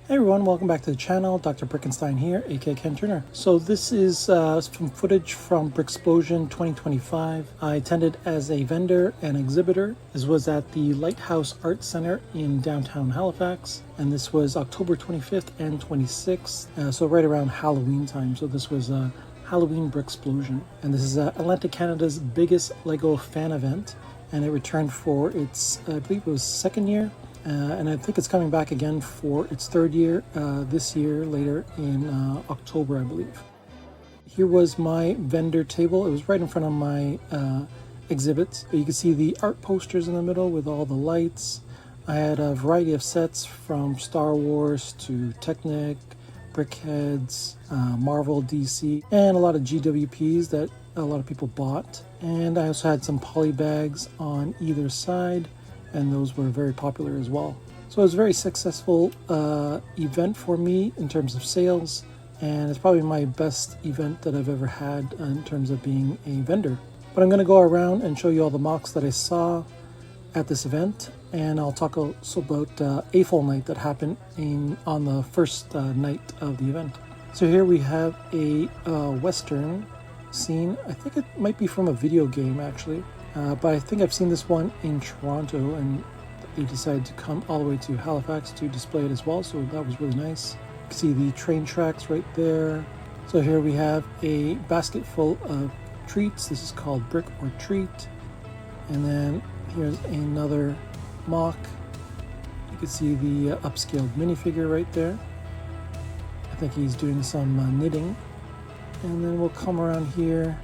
Hey everyone, welcome back to the channel. Dr. Brickenstein here, aka Ken Turner. So this is some footage from Bricksplosion 2025. I attended as a vendor and exhibitor. This was at the Lighthouse Art Center in downtown Halifax, and this was October 25th and 26th, so right around Halloween time. So this was Halloween Bricksplosion, and this is Atlantic Canada's biggest LEGO fan event, and it returned for its, I believe it was second year. And I think it's coming back again for its third year this year, later in October, I believe. Here was my vendor table. It was right in front of my exhibit. You can see the art posters in the middle with all the lights. I had a variety of sets from Star Wars to Technic, Brickheads, Marvel, DC, and a lot of GWPs that a lot of people bought. And I also had some poly bags on either side, and those were very popular as well. So it was a very successful event for me in terms of sales, and it's probably my best event that I've ever had in terms of being a vendor. But I'm going to go around and show you all the mocks that I saw at this event, and I'll talk also about AFOL night that happened on the first night of the event. So here we have a Western scene. I think it might be from a video game actually. But I think I've seen this one in Toronto, and they decided to come all the way to Halifax to display it as well, so that was really nice. You can see the train tracks right there. So here we have a basket full of treats. This is called Brick or Treat. And then here's another mock. You can see the upscaled minifigure right there. I think he's doing some knitting. And then we'll come around here.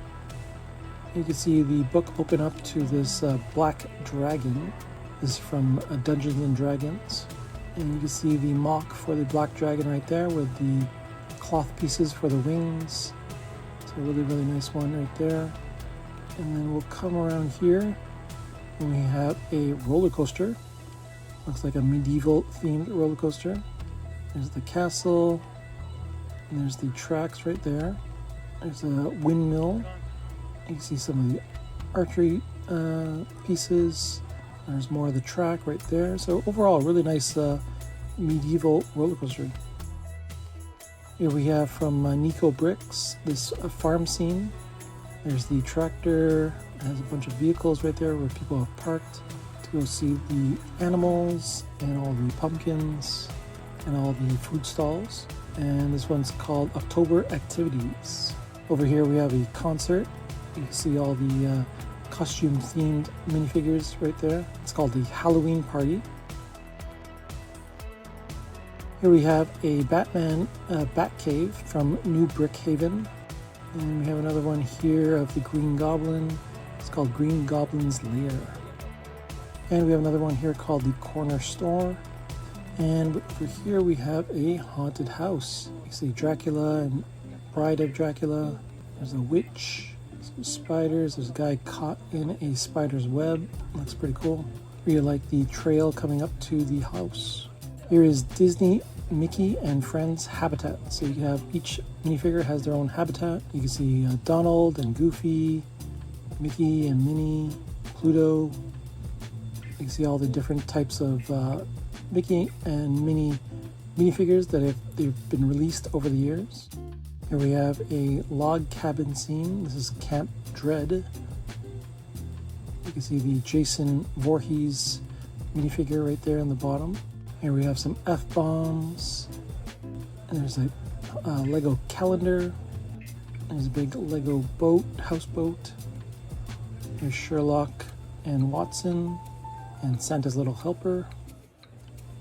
You can see the book open up to this black dragon. This is from Dungeons and Dragons. And you can see the mock for the black dragon right there with the cloth pieces for the wings. It's a really, really nice one right there. And then we'll come around here and we have a roller coaster. Looks like a medieval themed roller coaster. There's the castle. And there's the tracks right there. There's a windmill. You can see some of the archery pieces. There's more of the track right there. So overall, really nice medieval roller coaster. Here we have from Nico Bricks, this farm scene. There's the tractor. It has a bunch of vehicles right there where people have parked to go see the animals and all the pumpkins and all the food stalls. And this one's called October Activities. Over here we have a concert. You can see all the costume-themed minifigures right there. It's called the Halloween Party. Here we have a Batman Batcave from New Brickhaven. And we have another one here of the Green Goblin. It's called Green Goblin's Lair. And we have another one here called the Corner Store. And over here we have a haunted house. You see Dracula and Bride of Dracula. There's a witch. Some spiders. There's a guy caught in a spider's web. Looks pretty cool. Really like the trail coming up to the house. Here is Disney, Mickey, and Friends habitat. So you have each minifigure has their own habitat. You can see Donald and Goofy, Mickey and Minnie, Pluto. You can see all the different types of Mickey and Minnie minifigures that they've been released over the years. Here we have a log cabin scene. This is Camp Dread. You can see the Jason Voorhees minifigure right there in the bottom. Here we have some F-bombs. And there's a Lego calendar. There's a big Lego boat, houseboat. Here's Sherlock and Watson and Santa's Little Helper.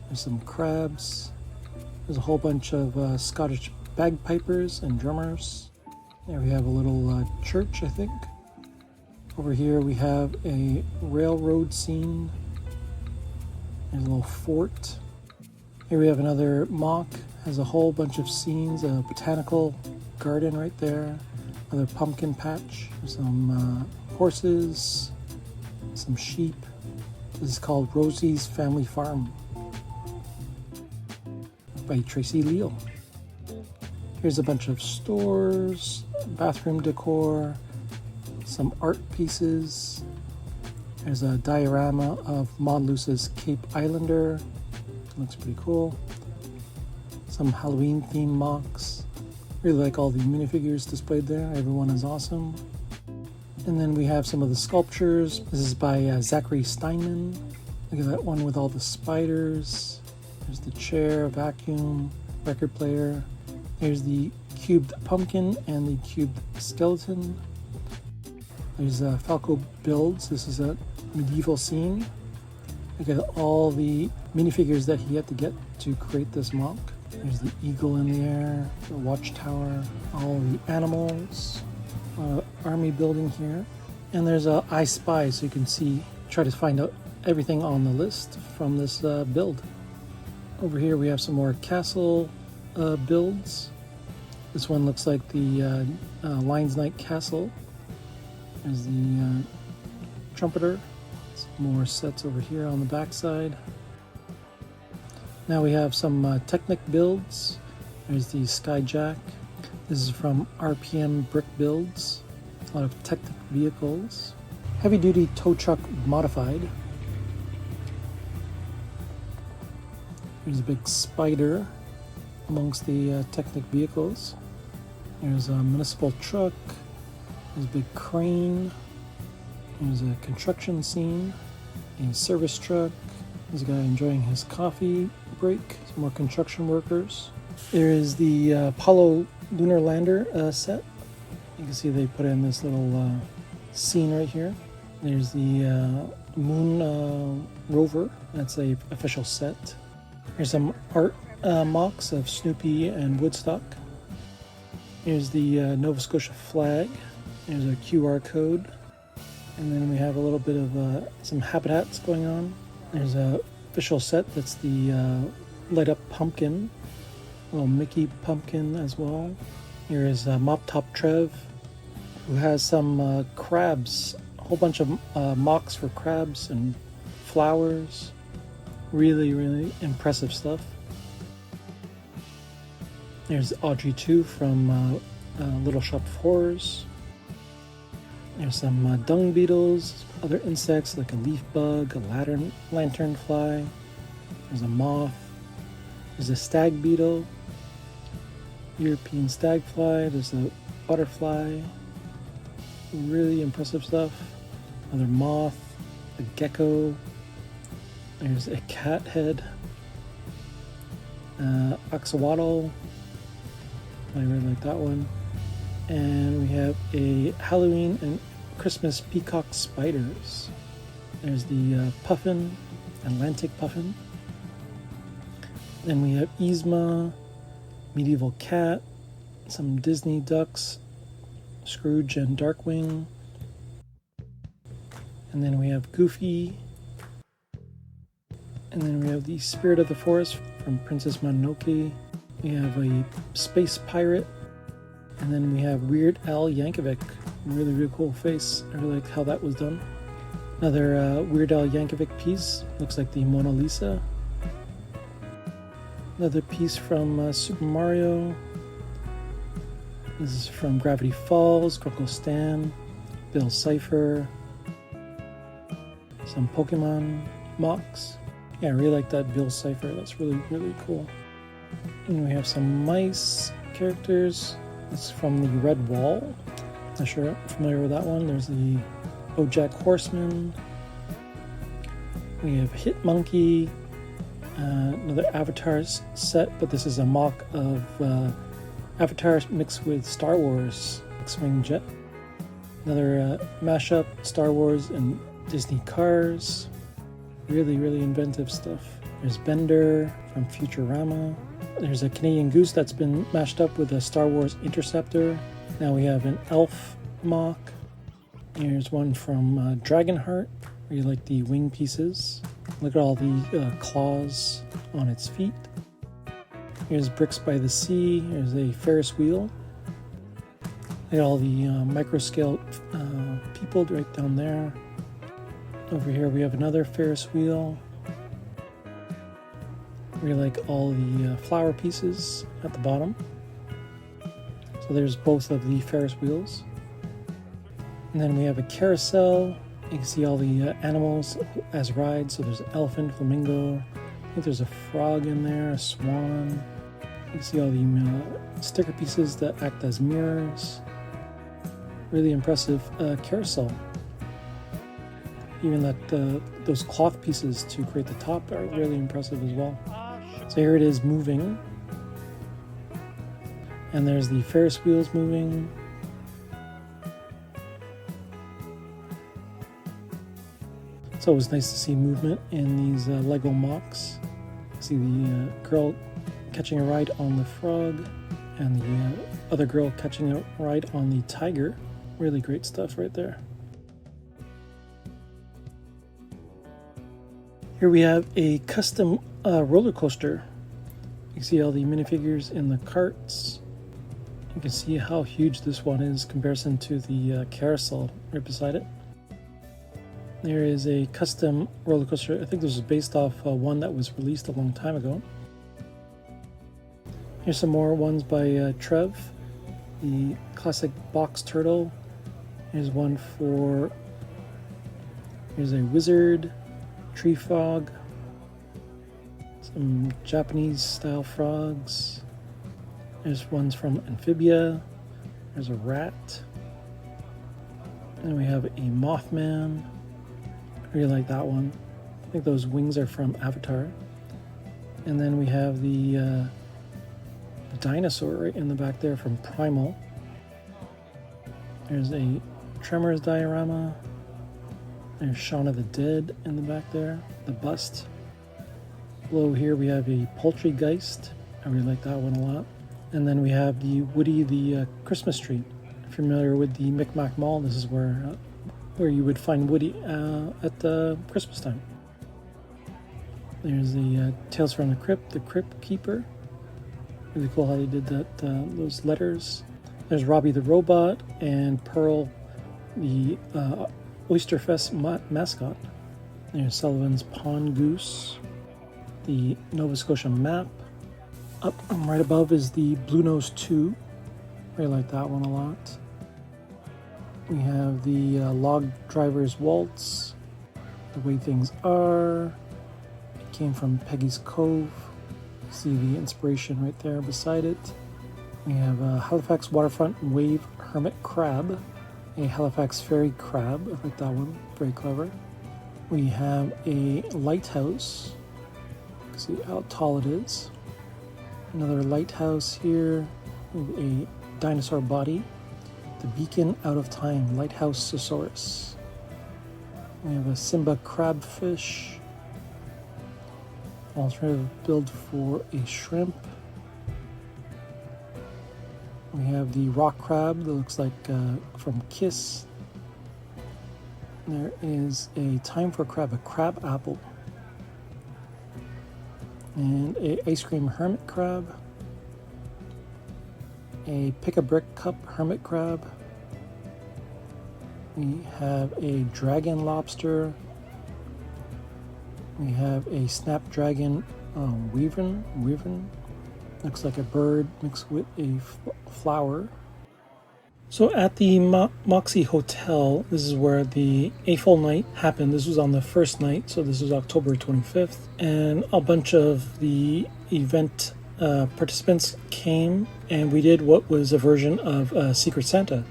There's some crabs. There's a whole bunch of Scottish bagpipers and drummers. There we have a little church, I think. Over here we have a railroad scene. There's a little fort. Here we have another mock. Has a whole bunch of scenes, a botanical garden right there. Another pumpkin patch. Some horses. Some sheep. This is called Rosie's Family Farm by Tracy Leal. Here's a bunch of stores, bathroom decor, some art pieces. There's a diorama of Monloose's Cape Islander. Looks pretty cool. Some Halloween themed mocks. Really like all the minifigures displayed there. Everyone is awesome. And then we have some of the sculptures. This is by Zachary Steinman. Look at that one with all the spiders. There's the chair, vacuum, record player. There's the cubed pumpkin and the cubed skeleton. There's Falco builds. This is a medieval scene. Look at all the minifigures that he had to get to create this mock. There's the eagle in the air, the watchtower, all the animals, army building here. And there's a I Spy, so you can see, try to find out everything on the list from this build. Over here we have some more castle builds. This one looks like the Lion's Knight Castle. There's the trumpeter. Some more sets over here on the back side. Now we have some Technic builds. There's the Skyjack. This is from RPM Brick Builds. A lot of Technic vehicles. Heavy duty tow truck modified. There's a big spider amongst the Technic vehicles. There's a municipal truck. There's a big crane. There's a construction scene. A service truck. There's a guy enjoying his coffee break. Some more construction workers. There is the Apollo Lunar Lander set. You can see they put in this little scene right here. There's the Moon Rover. That's a official set. Here's some art mocks of Snoopy and Woodstock. Here's the Nova Scotia flag. There's a QR code. And then we have a little bit of some habitats going on. There's a official set that's the light up pumpkin. A little Mickey pumpkin as well. Here is Mop Top Trev, who has some crabs. A whole bunch of mocks for crabs and flowers. Really, really impressive stuff. There's Audrey 2 from Little Shop of Horrors. There's some dung beetles, other insects like a leaf bug, a lantern fly. There's a moth. There's a stag beetle, European stag fly. There's a butterfly. Really impressive stuff. Another moth, a gecko. There's a cat head, axolotl. I really like that one. And we have a Halloween and Christmas peacock spiders. There's the puffin, Atlantic puffin. Then we have Yzma, medieval cat, some Disney ducks, Scrooge and Darkwing. And then we have Goofy. And then we have the Spirit of the Forest from Princess Mononoke. We have a space pirate. And then we have Weird Al Yankovic. Really, really cool face. I really like how that was done. Another Weird Al Yankovic piece. Looks like the Mona Lisa. Another piece from Super Mario. This is from Gravity Falls, Grunkle Stan, Bill Cipher. Some Pokemon mocks. Yeah, I really like that Bill Cipher. That's really, really cool. And we have some mice characters. It's from the Red Wall. Not sure I'm familiar with that one. There's the BoJack Horseman. We have Hit Monkey. Another Avatar set, but this is a mock of Avatar mixed with Star Wars X-Wing jet. Another mashup, Star Wars and Disney cars. Really, really inventive stuff. There's Bender from Futurama. There's a Canadian goose that's been mashed up with a Star Wars Interceptor. Now we have an elf mock. Here's one from Dragonheart. Really like the wing pieces. Look at all the claws on its feet. Here's Bricks by the Sea. Here's a Ferris wheel. Look at all the micro-scale people right down there. Over here we have another Ferris wheel. We like all the flower pieces at the bottom. So there's both of the Ferris wheels. And then we have a carousel. You can see all the animals as rides. So there's an elephant, flamingo. I think there's a frog in there, a swan. You see all the sticker pieces that act as mirrors. Really impressive carousel. Even that those cloth pieces to create the top are really impressive as well. So here it is moving. And there's the Ferris wheels moving. It's always nice to see movement in these Lego MOCs. See the girl catching a ride on the frog and the other girl catching a ride on the tiger. Really great stuff right there. Here we have a custom roller coaster. You can see all the minifigures in the carts. You can see how huge this one is in comparison to the carousel right beside it. There is a custom roller coaster. I think this was based off one that was released a long time ago. Here's some more ones by Trev. The classic box turtle. Here's one for... Here's a wizard, tree frog, some Japanese style frogs. There's ones from Amphibia. There's a rat. And we have a Mothman. I really like that one. I think those wings are from Avatar. And then we have the dinosaur right in the back there from Primal. There's a Tremors diorama. There's Shaun of the Dead in the back there, the bust. Below here we have a Poultrygeist. I really like that one a lot. And then we have the Woody the Christmas tree. If you're familiar with the Micmac Mall, this is where you would find Woody at Christmas time. There's the Tales from the Crypt Keeper. Really cool how they did that, those letters. There's Robbie the Robot and Pearl, the Oysterfest mascot. There's Sullivan's Pond Goose. The Nova Scotia map. Up right above is the Blue Nose 2. Really like that one a lot. We have the Log Driver's Waltz. The Way Things Are. It came from Peggy's Cove. You see the inspiration right there beside it. We have a Halifax Waterfront Wave Hermit Crab. A Halifax Fairy Crab. I like that one. Very clever. We have a lighthouse. You can see how tall it is. Another lighthouse here. We have a dinosaur body. The Beacon Out of Time Lighthouse Sosaurus. We have a Simba crabfish. Alternative build for a shrimp. We have the rock crab that looks like from Kiss. There is a Time for Crab, a crab apple. And a ice cream hermit crab. A pick-a-brick cup hermit crab. We have a dragon lobster. We have a snapdragon wyvern. Looks like a bird mixed with a flower. So at the Moxie Hotel, this is where the A-Full night happened. This was on the first night, so this was October 25th. And a bunch of the event participants came, and we did what was a version of Secret Santa.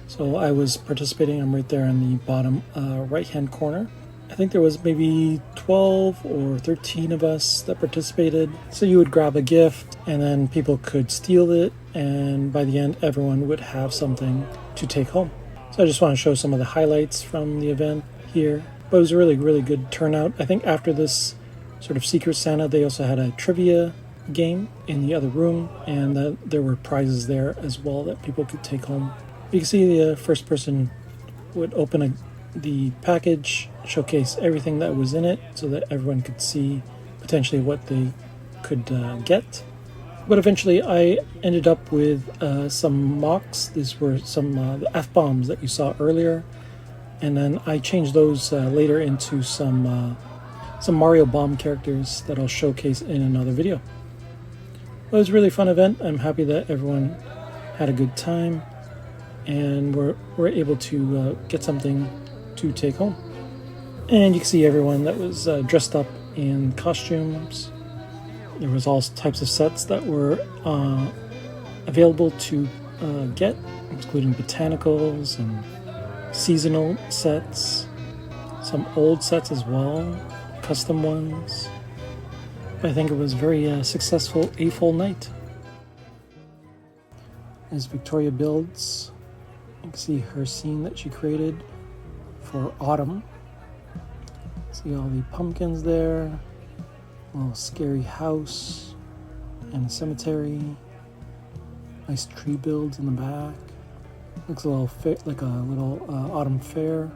So I was participating. I'm right there in the bottom right-hand corner. I think there was maybe 12 or 13 of us that participated. So you would grab a gift, and then people could steal it, and by the end, everyone would have something to take home. So I just want to show some of the highlights from the event here. But it was a really, really good turnout. I think after this sort of Secret Santa, they also had a trivia game in the other room, and there were prizes there as well that people could take home. You can see the first person would open the package, showcase everything that was in it so that everyone could see potentially what they could get. But eventually I ended up with some mocks. These were some the F-bombs that you saw earlier, and then I changed those later into some Mario Bomb characters that I'll showcase in another video. It was a really fun event. I'm happy that everyone had a good time and were able to get something to take home. And you can see everyone that was dressed up in costumes. There was all types of sets that were available to get, including botanicals and seasonal sets, some old sets as well, custom ones. I think it was a very successful A-full night. As Victoria builds, you can see her scene that she created for autumn. See all the pumpkins there, a little scary house and a cemetery, nice tree builds in the back. Looks a little like a little autumn fair.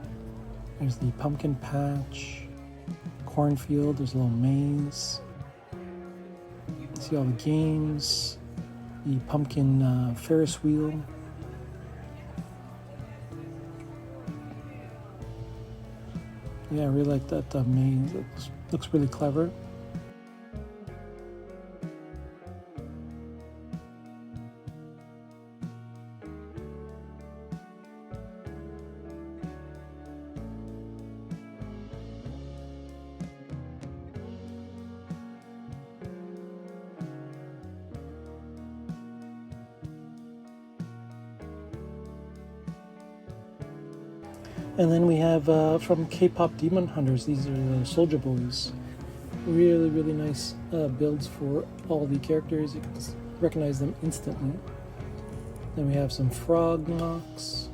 There's the pumpkin patch, cornfield, there's a little maze. See all the games, the pumpkin Ferris wheel. Yeah, I really like that maze. It looks really clever. And then we have from K-pop Demon Hunters, these are the Soldier Boys. Really, really nice builds for all the characters. You can recognize them instantly. Then we have some frog mocks.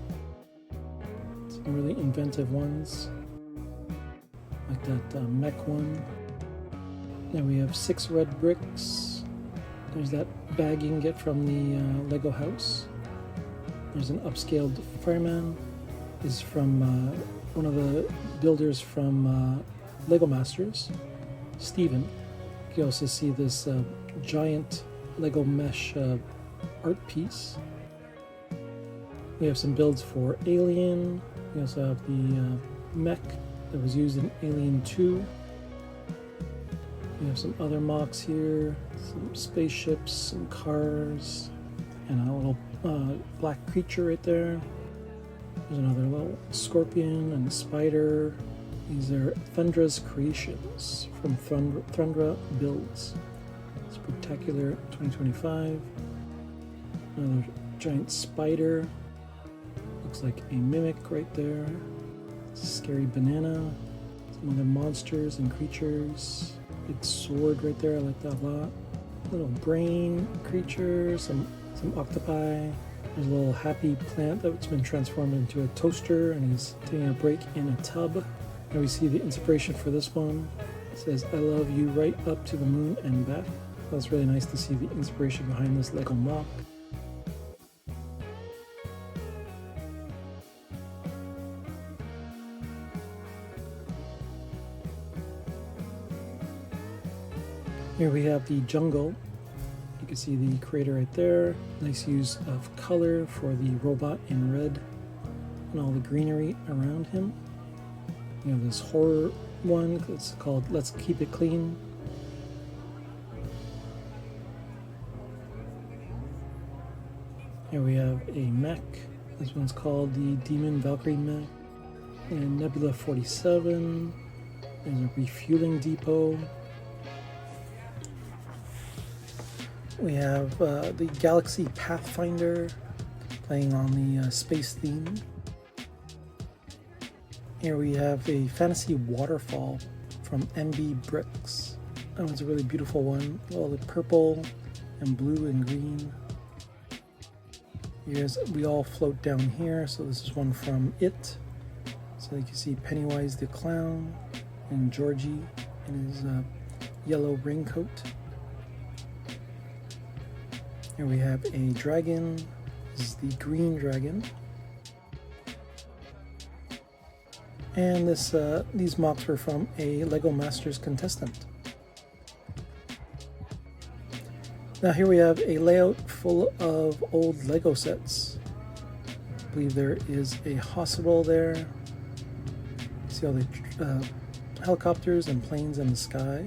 Some really inventive ones. Like that mech one. Then we have 6 red bricks. There's that bag you can get from the Lego house. There's an upscaled fireman. Is from one of the builders from Lego Masters, Steven. You can also see this giant Lego mesh art piece. We have some builds for Alien. We also have the mech that was used in Alien 2. We have some other mocks here, some spaceships, some cars, and a little black creature right there. There's another little scorpion and a spider. These are Thundra's creations from Thundra Builds. Spectacular 2025. Another giant spider. Looks like a mimic right there. Scary banana. Some other monsters and creatures. Big sword right there, I like that a lot. Little brain creature, some octopi. There's a little happy plant that's been transformed into a toaster, and he's taking a break in a tub. And we see the inspiration for this one. It says, "I love you right up to the moon and back." That's really nice to see the inspiration behind this Lego mock. Here we have the jungle. You can see the creator right there. Nice use of color for the robot in red and all the greenery around him. You have this horror one. It's called Let's Keep It Clean. Here we have a mech. This one's called the Demon Valkyrie mech. And Nebula 47. There's a refueling depot. We have the Galaxy Pathfinder playing on the space theme. Here we have a fantasy waterfall from MB Bricks. That one's a really beautiful one. All the purple and blue and green. Here's We All Float Down Here. So this is one from It. So you can see Pennywise the Clown and Georgie in his yellow raincoat. Here we have a dragon. This is the green dragon. And these mocks were from a Lego Masters contestant. Now here we have a layout full of old Lego sets. I believe there is a hospital there. See all the helicopters and planes in the sky.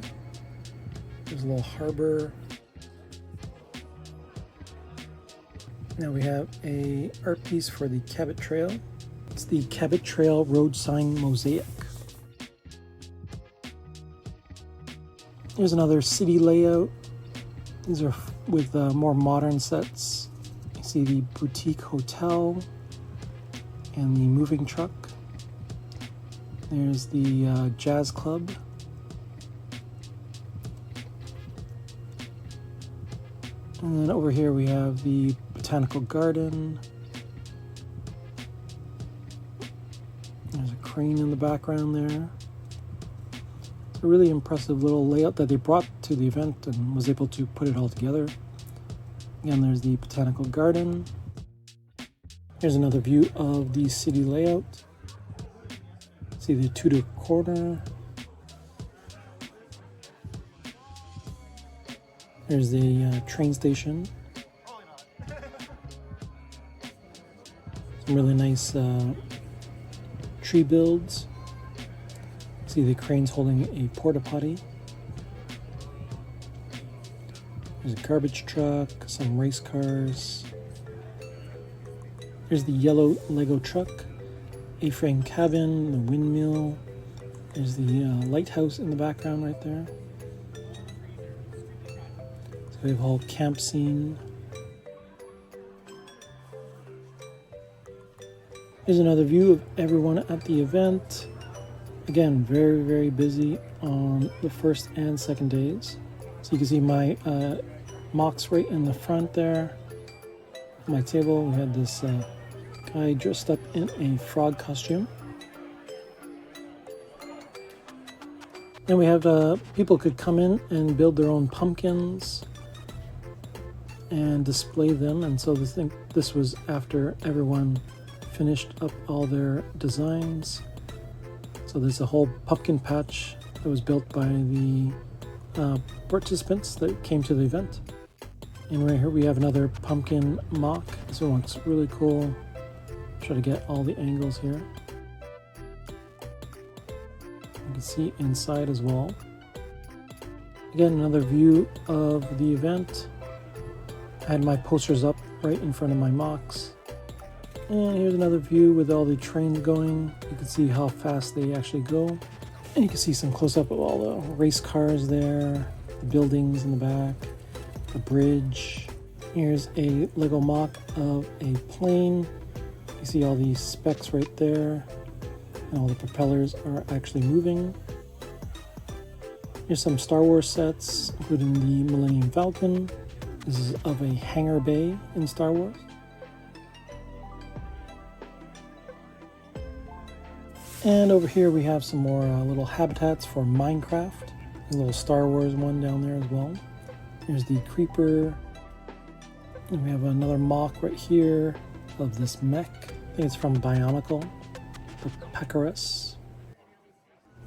There's a little harbor. Now we have a art piece for the Cabot Trail. It's the Cabot Trail road sign mosaic. Here's another city layout. These are with more modern sets. You see the boutique hotel and the moving truck. There's the jazz club. And then over here we have the botanical garden. There's a crane in the background there. It's a really impressive little layout that they brought to the event and was able to put it all together. Again, there's the botanical garden. Here's another view of the city layout. See the Tudor corner. There's the train station. Some really nice tree builds. See the cranes holding a porta potty. There's a garbage truck, some race cars. Here's the yellow Lego truck, A-frame cabin, the windmill. There's the lighthouse in the background right there. So we have a whole camp scene. Here's another view of everyone at the event. Again, very, very busy on the first and second days. So you can see my mocks right in the front there. My table, we had this guy dressed up in a frog costume. Then we have people could come in and build their own pumpkins and display them. And so this was after everyone finished up all their designs. So there's a whole pumpkin patch that was built by the participants that came to the event. And right here we have another pumpkin mock. This one looks really cool. Try to get all the angles here. You can see inside as well. Again, another view of the event. I had my posters up right in front of my mocks. And here's another view with all the trains going. You can see how fast they actually go. And you can see some close-up of all the race cars there, the buildings in the back, the bridge. Here's a Lego mock of a plane. You see all these specs right there. And all the propellers are actually moving. Here's some Star Wars sets, including the Millennium Falcon. This is of a hangar bay in Star Wars. And over here we have some more little habitats for Minecraft. A little Star Wars one down there as well. There's the creeper. And we have another mock right here of this mech. I think it's from Bionicle, the Pecarus.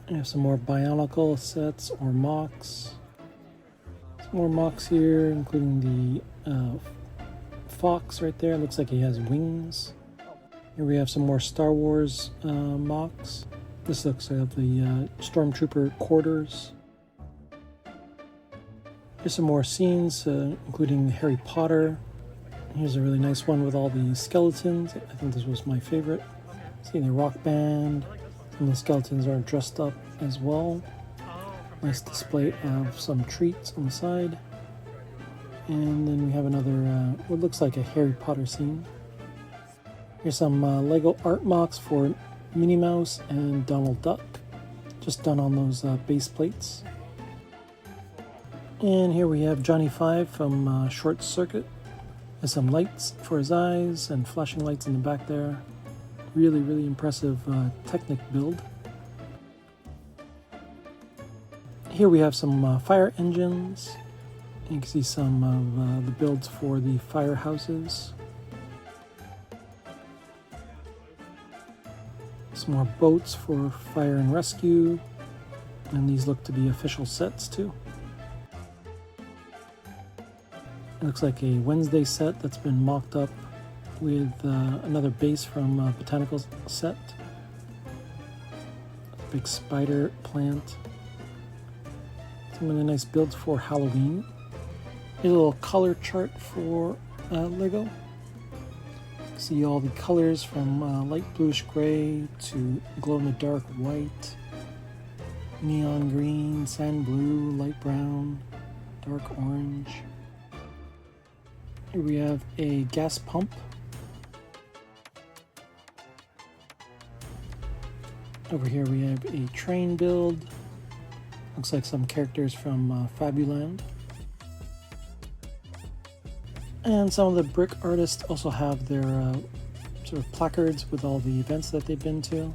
We have some more Bionicle sets or mocks. Some more mocks here, including the fox right there. It looks like he has wings. Here we have some more Star Wars mocks. This looks like the Stormtrooper quarters. Here's some more scenes, including Harry Potter. Here's a really nice one with all the skeletons. I think this was my favorite. See the rock band. Some of the skeletons are dressed up as well. Nice display of some treats on the side. And then we have another, what looks like a Harry Potter scene. Here's some Lego art mocks for Minnie Mouse and Donald Duck, just done on those base plates. And here we have Johnny Five from Short Circuit. There's some lights for his eyes and flashing lights in the back there. Really, really impressive Technic build. Here we have some fire engines. You can see some of the builds for the firehouses. Some more boats for fire and rescue, and these look to be official sets too. It looks like a Wednesday set that's been mocked up with another base from Botanical set. Big spider plant. Some really nice builds for Halloween. Here's a little color chart for Lego. See all the colors from light bluish gray to glow-in-the-dark white, neon green, sand blue, light brown, dark orange. Here we have a gas pump. Over here we have a train build. Looks like some characters from Fabuland. And some of the brick artists also have their sort of placards with all the events that they've been to.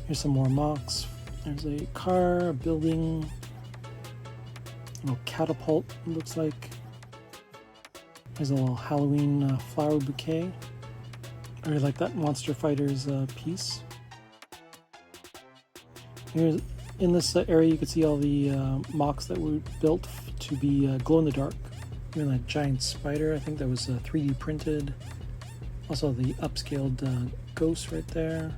Here's some more mocks. There's a car, a building, a little catapult, it looks like. There's a little Halloween flower bouquet. I really like that Monster Fighters piece. Here's, in this area you can see all the mocks that were built to be glow-in-the-dark. Even that giant spider, I think that was 3D printed. Also the upscaled ghost right there.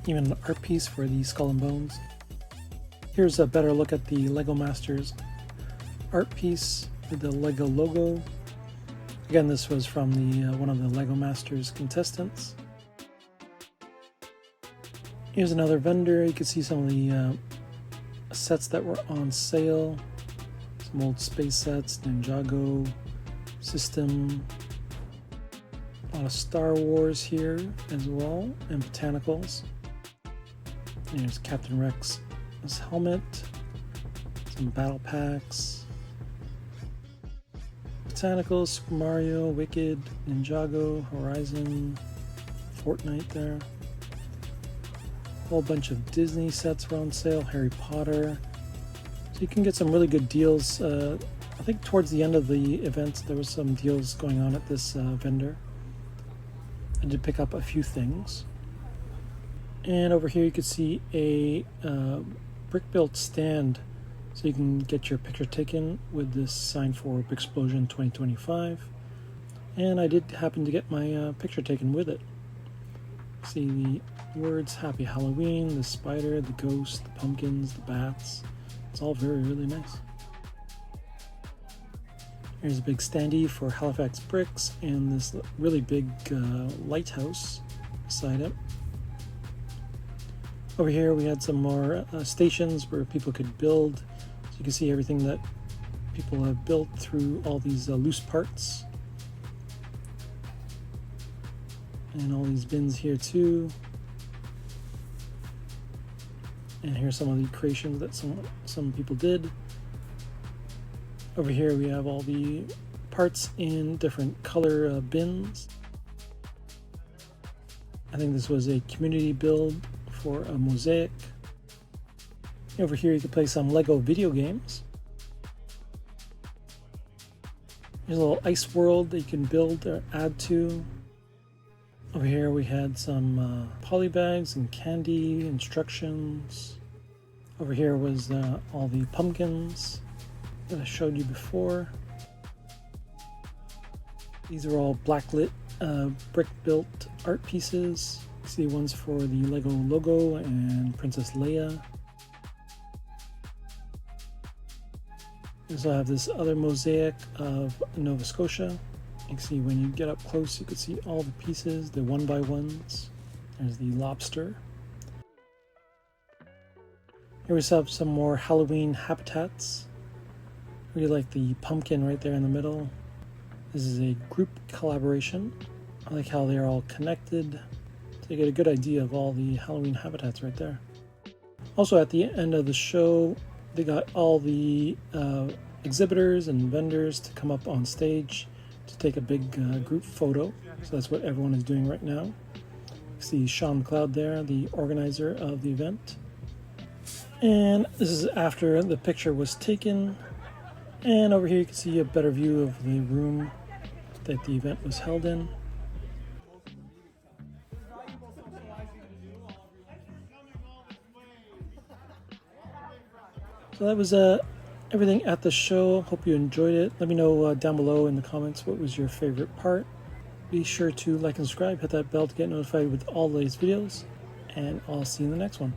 Even an art piece for the Skull and Bones. Here's a better look at the LEGO Masters art piece with the LEGO logo. Again, this was from the one of the LEGO Masters contestants. Here's another vendor. You can see some of the sets that were on sale. Some old space sets, Ninjago, System. A lot of Star Wars here as well, and botanicals. Here's Captain Rex. His helmet, some battle packs, botanicals, Super Mario, Wicked, Ninjago, Horizon, Fortnite there. A whole bunch of Disney sets were on sale, Harry Potter. So you can get some really good deals. I think towards the end of the event there was some deals going on at this vendor. I did pick up a few things. And over here you can see a brick built stand, so you can get your picture taken with this sign for Bricksplosion 2025. And I did happen to get my picture taken with it. See the words Happy Halloween, the spider, the ghost, the pumpkins, the bats. It's all really nice. Here's a big standee for Halifax bricks and this really big lighthouse beside it. Over here we had some more stations where people could build. So you can see everything that people have built through all these loose parts. And all these bins here too. And here's some of the creations that some people did. Over here we have all the parts in different color bins. I think this was a community build for a mosaic. Over here you can play some LEGO video games. There's a little ice world that you can build or add to. Over here we had some poly bags and candy instructions. Over here was all the pumpkins that I showed you before. These are all blacklit brick built art pieces. You see ones for the LEGO logo and Princess Leia. We also have this other mosaic of Nova Scotia. You can see when you get up close, you can see all the pieces, the one by ones. There's the lobster. Here we have some more Halloween habitats. Really like the pumpkin right there in the middle. This is a group collaboration. I like how they're all connected. So you get a good idea of all the Halloween habitats right there. Also at the end of the show, they got all the exhibitors and vendors to come up on stage to take a big group photo. So that's what everyone is doing right now. You see Sean McLeod there, the organizer of the event. And this is after the picture was taken. And over here you can see a better view of the room that the event was held in. So that was everything at the show. Hope you enjoyed it. Let me know down below in the comments what was your favorite part. Be sure to like and subscribe, hit that bell to get notified with all the latest videos, and I'll see you in the next one.